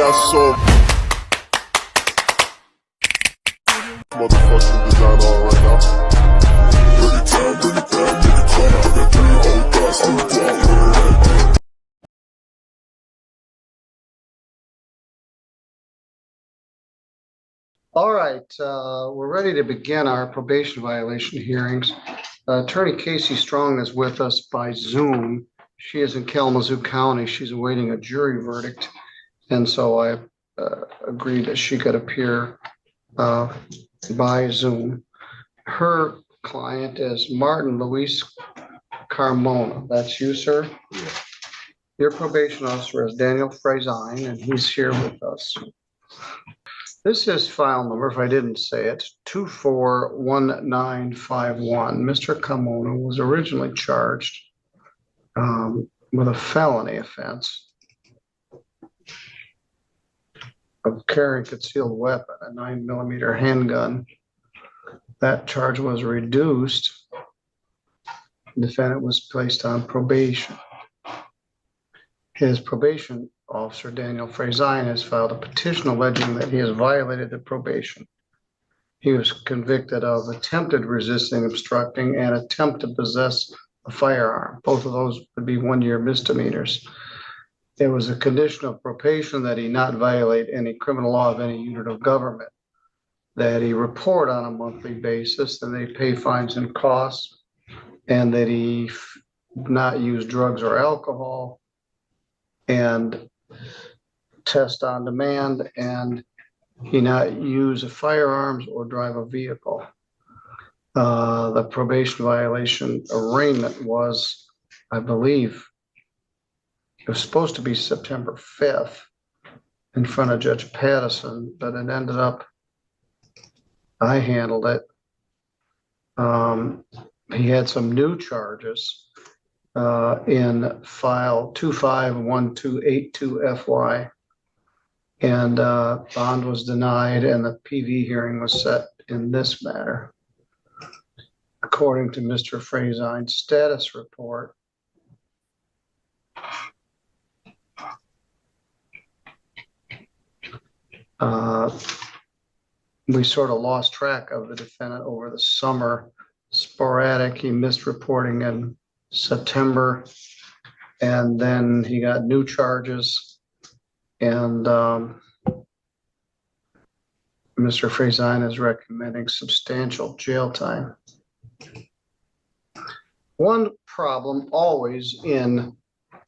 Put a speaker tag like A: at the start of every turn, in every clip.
A: got so motherfucking design on right now. Bring it down, bring it down, bring it down. I got 3 old guys on the block.
B: All right, we're ready to begin our probation violation hearings. Attorney Casey Strong is with us by Zoom. She is in Kalamazoo County. She's awaiting a jury verdict. And so I agreed that she could appear by Zoom. Her client is Martin Luis Carmona. That's you, sir?
C: Yeah.
B: Your probation officer is Daniel Frazine, and he's here with us. This is file number, if I didn't say it, 241951. Mr. Carmona was originally charged with a felony offense of carrying concealed weapon, a 9mm handgun. That charge was reduced. The defendant was placed on probation. His probation officer, Daniel Frazine, has filed a petition alleging that he has violated the probation. He was convicted of attempted resisting, obstructing, and attempt to possess a firearm. Both of those would be 1-year misdemeanors. There was a condition of probation that he not violate any criminal law of any unit of government, that he report on a monthly basis, and they pay fines and costs, and that he not use drugs or alcohol, and test on demand, and he not use firearms or drive a vehicle. The probation violation arraignment was, I believe, it was supposed to be September 5th in front of Judge Pattison, but it ended up, I handled it. He had some new charges in file 251282FY, and bond was denied, and the PV hearing was set in this matter. According to Mr. Frazine's status report, we sort of lost track of the defendant over the summer. Sporadic, he missed reporting in September, and then he got new charges, and Mr. Frazine is recommending substantial jail time. One problem always in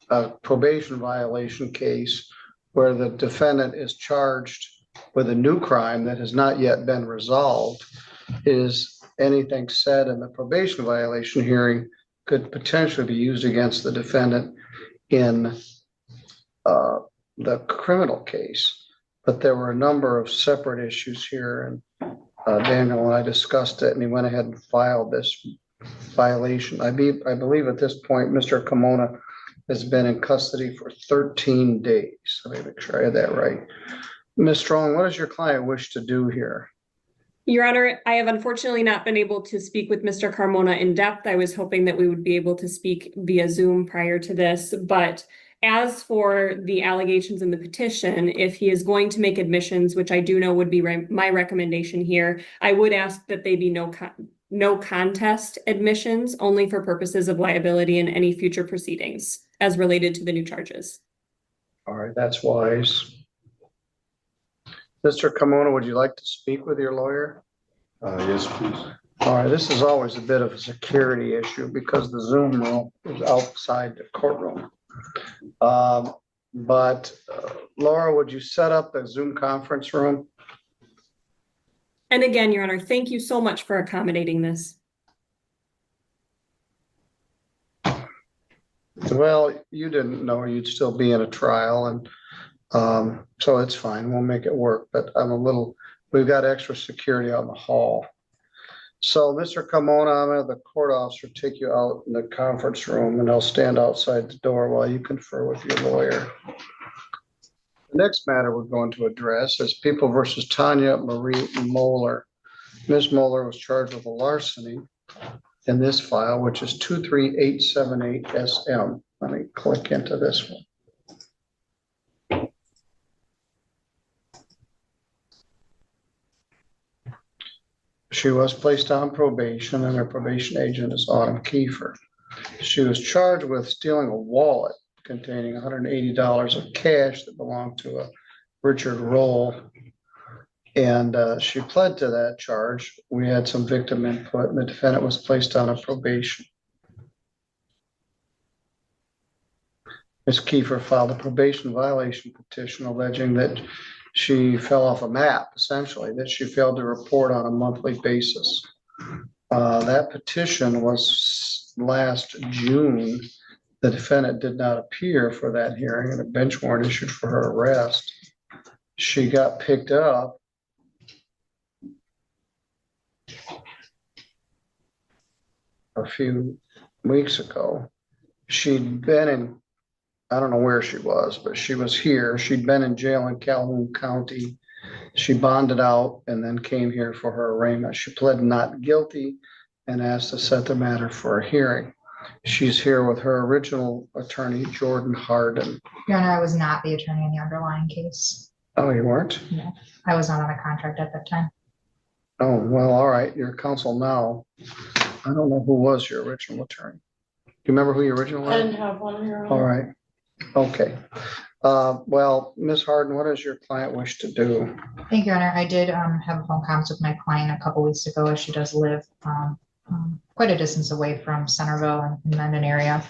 B: a probation violation case where the defendant is charged with a new crime that has not yet been resolved is anything said in the probation violation hearing could potentially be used against the defendant in the criminal case. But there were a number of separate issues here, and Daniel and I discussed it, and he went ahead and filed this violation. I believe at this point, Mr. Carmona has been in custody for 13 days. Let me make sure I had that right. Ms. Strong, what does your client wish to do here?
D: Your Honor, I have unfortunately not been able to speak with Mr. Carmona in depth. I was hoping that we would be able to speak via Zoom prior to this, but as for the allegations in the petition, if he is going to make admissions, which I do know would be my recommendation here, I would ask that they be no contest admissions, only for purposes of liability in any future proceedings as related to the new charges.
B: All right, that's wise. Mr. Carmona, would you like to speak with your lawyer?
C: Yes, please.
B: All right, this is always a bit of a security issue because the Zoom room is outside the courtroom. But Laura, would you set up the Zoom conference room?
D: And again, Your Honor, thank you so much for accommodating this.
B: Well, you didn't know you'd still be in a trial, and so it's fine. We'll make it work. But we've got extra security out in the hall. So, Mr. Carmona, I'm going to have the court officer take you out in the conference room, and I'll stand outside the door while you confer with your lawyer. The next matter we're going to address is People versus Tanya Marie Moeller. Ms. Moeller was charged with a larceny in this file, which is 23878 SM. Let me click into this one. She was placed on probation, and her probation agent is Autumn Kiefer. She was charged with stealing a wallet containing $180 of cash that belonged to a Richard Roll. And she pled to that charge. We had some victim input, and the defendant was placed on a probation. Ms. Kiefer filed a probation violation petition alleging that she fell off a map, essentially, that she failed to report on a monthly basis. That petition was last June. The defendant did not appear for that hearing, and a bench warrant issued for her arrest. She got picked up a few weeks ago. She'd been in, I don't know where she was, but she was here. She'd been in jail in Calhoun County. She bonded out and then came here for her arraignment. She pled not guilty and asked to set the matter for a hearing. She's here with her original attorney, Jordan Harden.
C: Your Honor, I was not the attorney in the underlying case.
B: Oh, you weren't?
C: No, I was not on a contract at that time.
B: Oh, well, all right. You're counsel now. I don't know who was your original attorney. Do you remember who your original was?
E: I didn't have one here.
B: All right. Okay. Well, Ms. Harden, what does your client wish to do?
C: Thank you, Your Honor. I did have a phone conference with my client a couple weeks ago, as she does live quite a distance away from Centerville and Mendon area.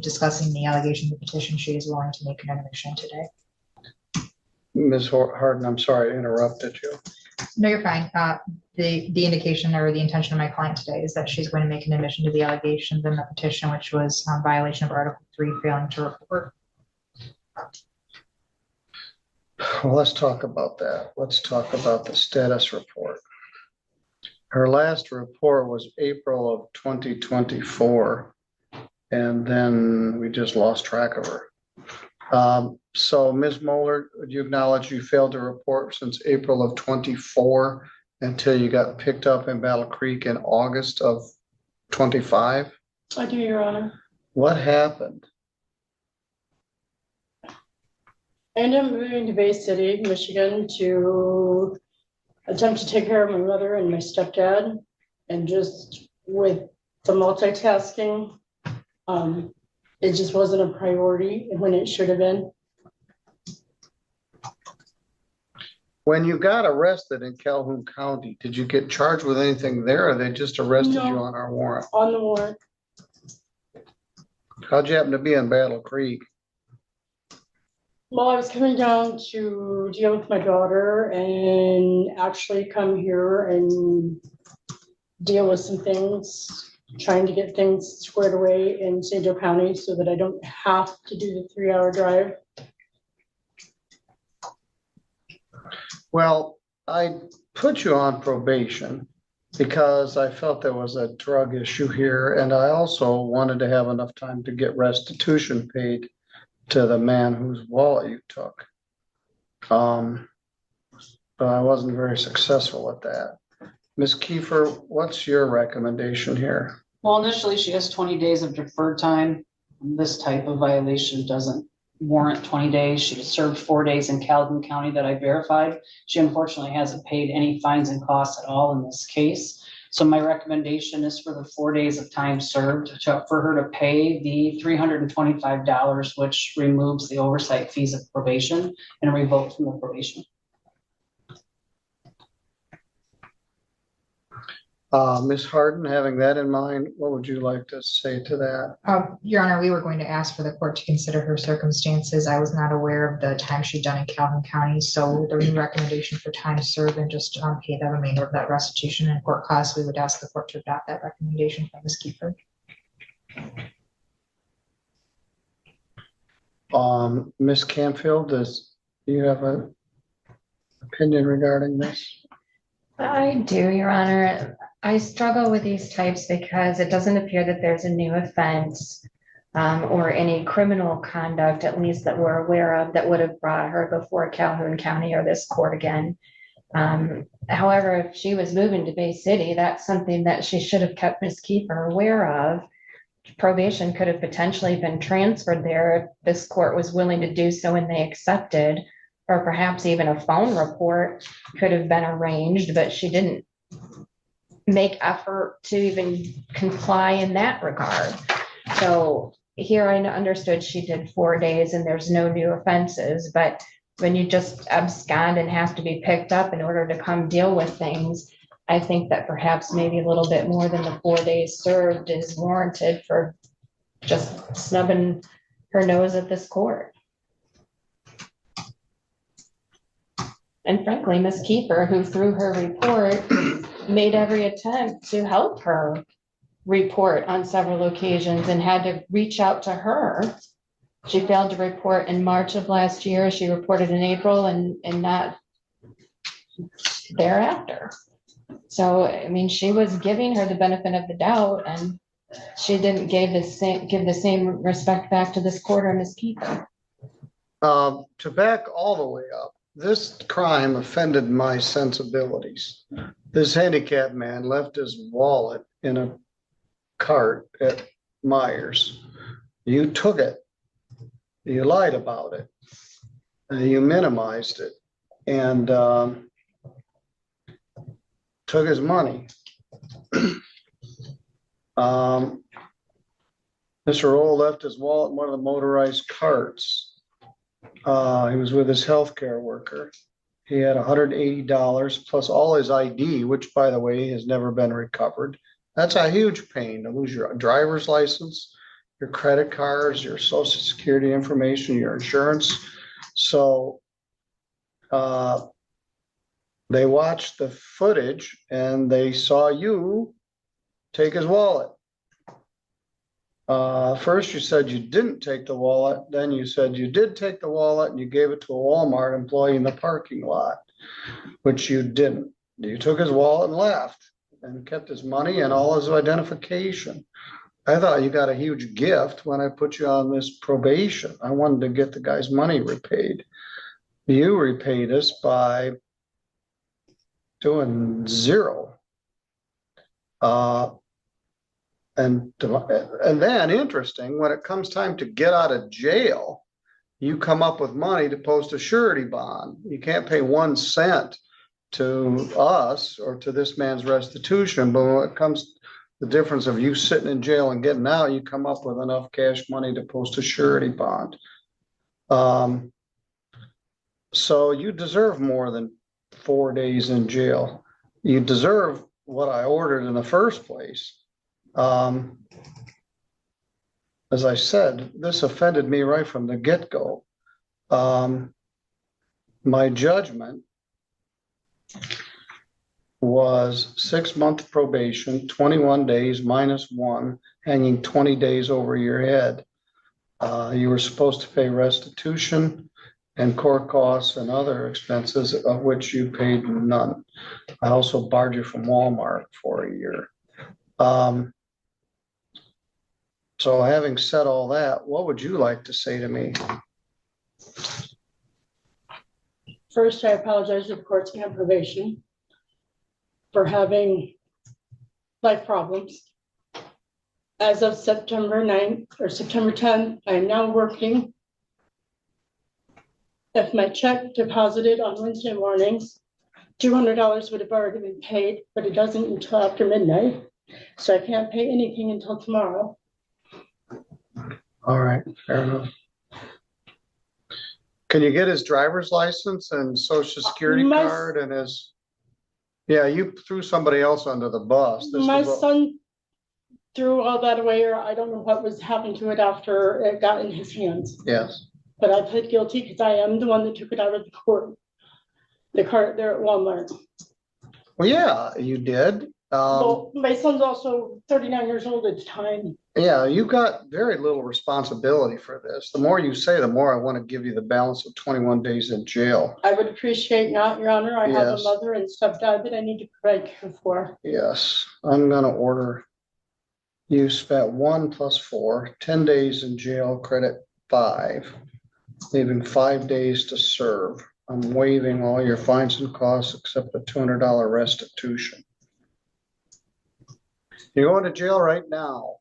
C: Discussing the allegations of petition, she is willing to make an admission today.
B: Ms. Harden, I'm sorry I interrupted you.
C: No, you're fine. The indication or the intention of my client today is that she's going to make an admission to the allegations in the petition, which was violation of Article 3, failing to report.
B: Well, let's talk about that. Let's talk about the status report. Her last report was April of 2024, and then we just lost track of her. So Ms. Moeller, would you acknowledge you failed to report since April of 24 until you got picked up in Battle Creek in August of 25?
E: I do, Your Honor.
B: What happened?
E: I ended up moving to Bay City, Michigan to attempt to take care of my mother and my stepdad. And just with the multitasking, it just wasn't a priority when it should have been.
B: When you got arrested in Calhoun County, did you get charged with anything there, or they just arrested you
E: No.
B: on our warrant?
E: On the warrant.
B: How'd you happen to be in Battle Creek?
E: Well, I was coming down to deal with my daughter and actually come here and deal with some things, trying to get things squared away in St. Joe County so that I don't have to do the 3-hour drive.
B: Well, I put you on probation because I felt there was a drug issue here, and I also wanted to have enough time to get restitution paid to the man whose wallet you took. But I wasn't very successful at that. Ms. Kiefer, what's your recommendation here?
F: Well, initially she has 20 days of deferred time. This type of violation doesn't warrant 20 days. She served 4 days in Calhoun County that I verified. She unfortunately hasn't paid any fines and costs at all in this case. So my recommendation is for the 4 days of time served for her to pay the $325, which removes the oversight fees of probation and revoke from the probation.
B: Ms. Harden, having that in mind, what would you like to say to that?
C: Your Honor, we were going to ask for the court to consider her circumstances. I was not aware of the time she'd done in Calhoun County, so the recommendation for time served and just pay the remainder of that restitution and court costs, we would ask the court to adopt that recommendation from Ms. Kiefer.
B: Ms. Canfield, do you have an opinion regarding this?
G: I do, Your Honor. I struggle with these types because it doesn't appear that there's a new offense or any criminal conduct, at least that we're aware of, that would have brought her before Calhoun County or this court again. However, if she was moving to Bay City, that's something that she should have kept Ms. Kiefer aware of. Probation could have potentially been transferred there if this court was willing to do so and they accepted, or perhaps even a phone report could have been arranged, but she didn't make effort to even comply in that regard. So here I understood she did 4 days and there's no new offenses, but when you just abscond and have to be picked up in order to come deal with things, I think that perhaps maybe a little bit more than the 4 days served is warranted for just snubbing her nose at this court. And frankly, Ms. Kiefer, who through her report made every attempt to help her report on several occasions and had to reach out to her. She failed to report in March of last year. She reported in April and not thereafter. So, I mean, she was giving her the benefit of the doubt and she didn't give the same respect back to this court or Ms. Kiefer.
B: To back all the way up, this crime offended my sensibilities. This handicapped man left his wallet in a cart at Myers. You took it. You lied about it. You minimized it and took his money. Mr. Roll left his wallet in one of the motorized carts. He was with his healthcare worker. He had $180 plus all his ID, which by the way, has never been recovered. That's a huge pain to lose your driver's license, your credit cards, your social security information, your insurance. So they watched the footage and they saw you take his wallet. First you said you didn't take the wallet, then you said you did take the wallet and you gave it to a Walmart employee in the parking lot, which you didn't. You took his wallet and left and kept his money and all his identification. I thought you got a huge gift when I put you on this probation. I wanted to get the guy's money repaid. You repaid us by doing zero. And then interesting, when it comes time to get out of jail, you come up with money to post a surety bond. You can't pay 1 cent to us or to this man's restitution, but when it comes to the difference of you sitting in jail and getting out, you come up with enough cash money to post a surety bond. So you deserve more than 4 days in jail. You deserve what I ordered in the first place. As I said, this offended me right from the get-go. My judgment was 6-month probation, 21 days minus 1, hanging 20 days over your head. You were supposed to pay restitution and court costs and other expenses, of which you paid none. I also barred you from Walmart for a year. So having said all that, what would you like to say to me?
E: First, I apologize to the courts and probation for having life problems. As of September 9th or September 10th, I am now working. If my check deposited on Wednesday mornings, $200 would have already been paid, but it doesn't until after midnight. So I can't pay anything until tomorrow.
B: All right, fair enough. Can you get his driver's license and social security card and his? Yeah, you threw somebody else under the bus.
E: My son threw all that away, or I don't know what was happened to it after it got in his hands.
B: Yes.
E: But I pled guilty because I am the one that took it out of the court. The cart there at Walmart.
B: Well, yeah, you did.
E: Well, my son's also 39 years old at the time.
B: Yeah, you got very little responsibility for this. The more you say, the more I want to give you the balance of 21 days in jail.
E: I would appreciate not, Your Honor. I have a
B: Yes.
E: mother and stepdad that I need to provide care for.
B: Yes, I'm gonna order. You spent 1 + 4, 10 days in jail, credit 5, leaving 5 days to serve. I'm waiving all your fines and costs except the $200 restitution. You're going to jail right now.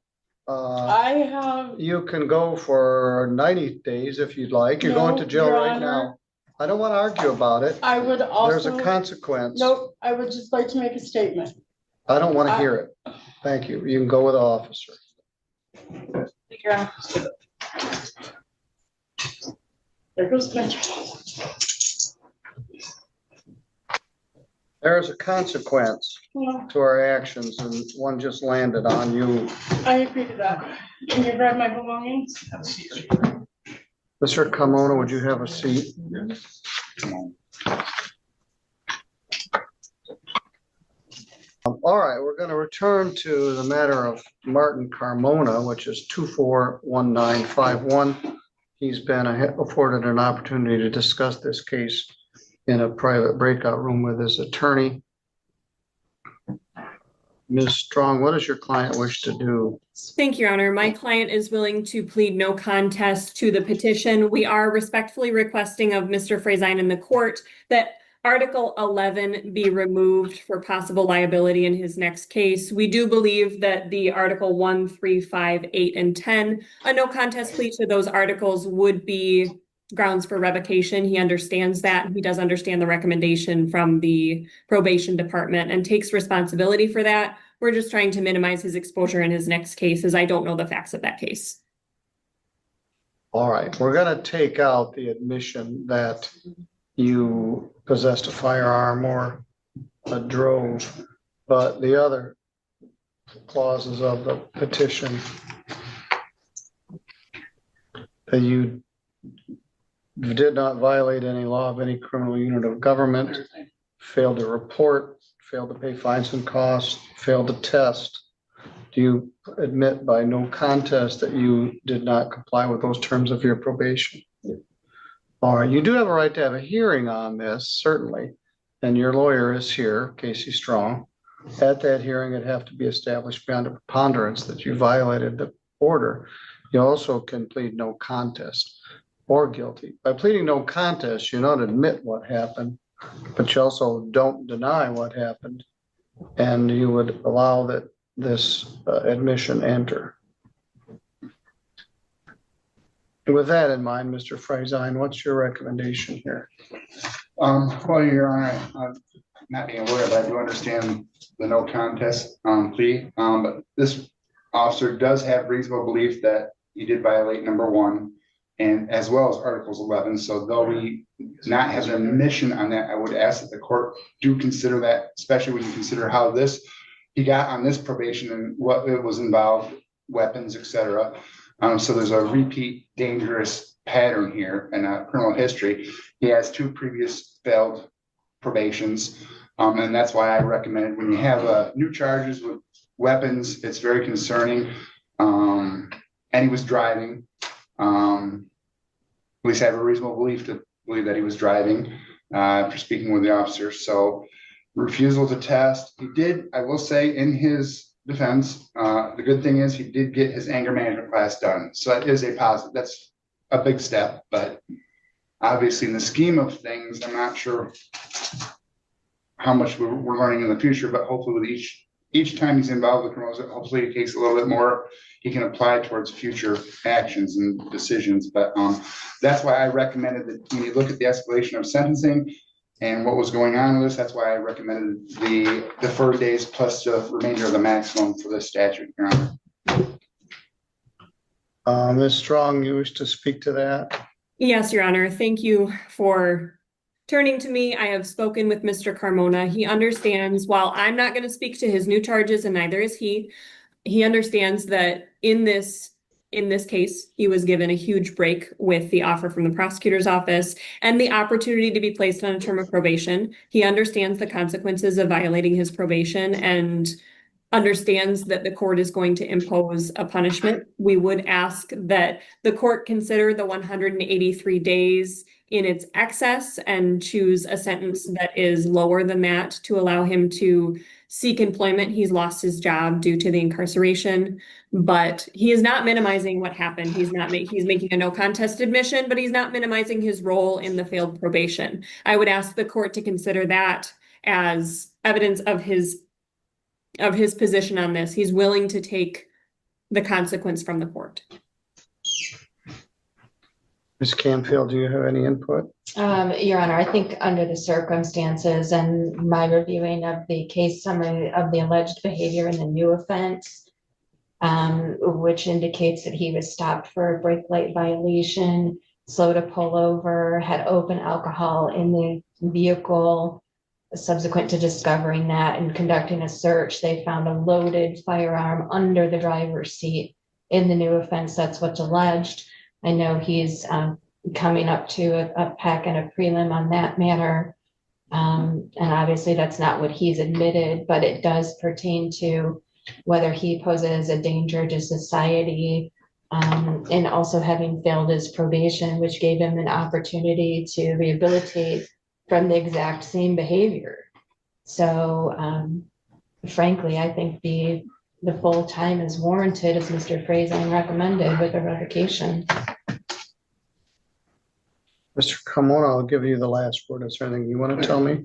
E: I have,
B: You can go for 90 days if you'd like. You're going to
E: No,
B: jail
E: Your
B: right
E: Honor.
B: now. I don't want to argue about it.
E: I would
B: There's a
E: also,
B: consequence.
E: nope, I would just like to make a statement.
B: I don't want to hear it. Thank you. You can go with the officer.
E: Thank you, Your Honor. There goes my.
B: There is a consequence
E: Well,
B: to our actions, and one just landed on you.
E: I agree to that. Can you grab my belongings?
B: Mr. Carmona, would you have a seat? All right, we're going to return to the matter of Martin Carmona, which is 241951. He's been afforded an opportunity to discuss this case in a private breakout room with his attorney. Ms. Strong, what does your client wish to do?
D: Thank you, Your Honor. My client is willing to plead no contest to the petition. We are respectfully requesting of Mr. Frazine in the court that Article 11 be removed for possible liability in his next case. We do believe that the Article 1, 3, 5, 8, and 10, a no contest plea to those articles would be grounds for revocation. He understands that. He does understand the recommendation from the probation department and takes responsibility for that. We're just trying to minimize his exposure in his next case, as I don't know the facts of that case.
B: All right, we're going to take out the admission that you possessed a firearm or a drove, but the other clauses of the petition that you did not violate any law of any criminal unit of government, failed to report, failed to pay fines and costs, failed to test. Do you admit by no contest that you did not comply with those terms of your probation? All right, you do have a right to have a hearing on this, certainly, and your lawyer is here, Casey Strong. At that hearing, it'd have to be established beyond a preponderance that you violated the order. You also can plead no contest or guilty. By pleading no contest, you don't admit what happened, but you also don't deny what happened, and you would allow that this admission enter. With that in mind, Mr. Frazine, what's your recommendation here?
H: Well, Your Honor, I'm not being aware, but I do understand the no contest plea. But this officer does have reasonable belief that he did violate number 1, and as well as Articles 11. So though we not have an admission on that, I would ask that the court do consider that, especially when you consider how he got on this probation and what it was involved, weapons, etc. So there's a repeat dangerous pattern here in a criminal history. He has 2 previous failed probations. And that's why I recommended when you have new charges with weapons, it's very concerning. And he was driving. At least I have a reasonable belief to believe that he was driving after speaking with the officer. So refusal to test. He did, I will say, in his defense, the good thing is he did get his anger management class done. So that is a positive. That's a big step, but obviously in the scheme of things, I'm not sure how much we're learning in the future, but hopefully with each time he's involved with criminals, hopefully it takes a little bit more he can apply towards future actions and decisions. But that's why I recommended that when you look at the escalation of sentencing and what was going on with this, that's why I recommended the deferred days plus the remainder of the maximum for this statute, Your Honor.
B: Ms. Strong, you wish to speak to that?
D: Yes, Your Honor. Thank you for turning to me. I have spoken with Mr. Carmona. He understands, while I'm not going to speak to his new charges and neither is he understands that in this case, he was given a huge break with the offer from the prosecutor's office and the opportunity to be placed on a term of probation. He understands the consequences of violating his probation and understands that the court is going to impose a punishment. We would ask that the court consider the 183 days in its excess and choose a sentence that is lower than that to allow him to seek employment. He's lost his job due to the incarceration, but he is not minimizing what happened. He's making a no contest admission, but he's not minimizing his role in the failed probation. I would ask the court to consider that as evidence of his position on this. He's willing to take the consequence from the court.
B: Ms. Canfield, do you have any input?
G: Your Honor, I think under the circumstances and my reviewing of the case summary of the alleged behavior in the new offense, which indicates that he was stopped for a brake light violation, slow to pull over, had open alcohol in the vehicle. Subsequent to discovering that and conducting a search, they found a loaded firearm under the driver's seat in the new offense. That's what's alleged. I know he's coming up to a pack and a prelim on that matter. And obviously that's not what he's admitted, but it does pertain to whether he poses a danger to society, and also having failed his probation, which gave him an opportunity to rehabilitate from the exact same behavior. So frankly, I think the full time is warranted, as Mr. Frazing recommended, with a revocation.
B: Mr. Carmona, I'll give you the last word. Is there anything you want to tell me?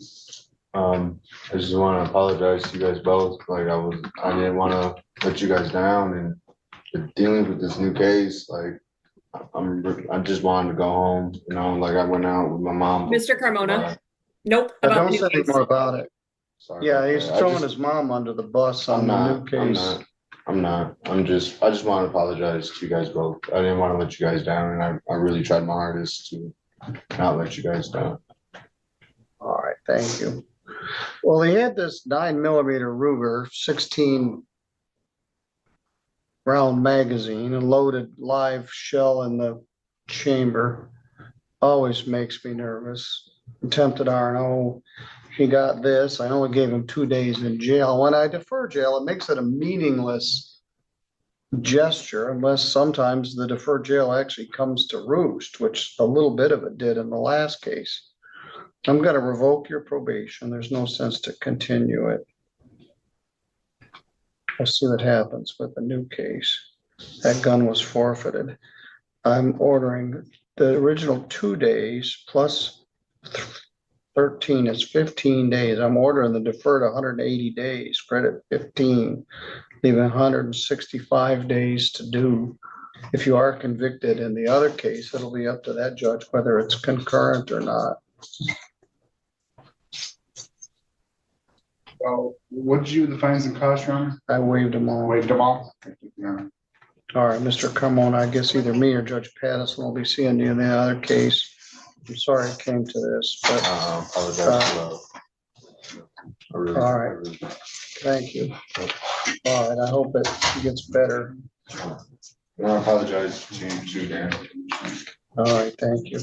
I: I just want to apologize to you guys both. Like I didn't want to let you guys down, and dealing with this new case, like I just wanted to go home. You know, like I went out with my mom.
D: Mr. Carmona? Nope.
B: Yeah,
D: about
B: don't
D: the new
B: say any
D: case.
B: more about it.
I: Sorry
B: Yeah,
I: about
B: he's
I: that.
B: throwing his mom under the bus on the new case.
I: I'm not. I just want to apologize to you guys both. I didn't want to let you guys down, and I really tried my hardest to not let you guys down.
B: All right, thank you. Well, he had this 9mm Ruger 16 round magazine, a loaded live shell in the chamber. Always makes me nervous. Attempted R&O. He got this. I only gave him 2 days in jail. When I defer jail, it makes it a meaningless gesture unless sometimes the deferred jail actually comes to roost, which a little bit of it did in the last case. I'm going to revoke your probation. There's no sense to continue it. We'll see what happens with the new case. That gun was forfeited. I'm ordering the original 2 days plus 13 is 15 days. I'm ordering the deferred 180 days, credit 15, leaving 165 days to do. If you are convicted in the other case, it'll be up to that judge whether it's concurrent or not.
H: Well, what did you do with the fines and costs, Your Honor?
B: I waived them all.
H: Waived them all? Yeah.
B: All right, Mr. Carmona, I guess either me or Judge Patterson will be seeing you in the other case. I'm sorry it came to this, but
I: I apologize for that. I really,
B: all right.
I: I really,
B: thank you. All right, I hope it gets better.
I: I apologize to you too, Dan.
B: All right, thank you.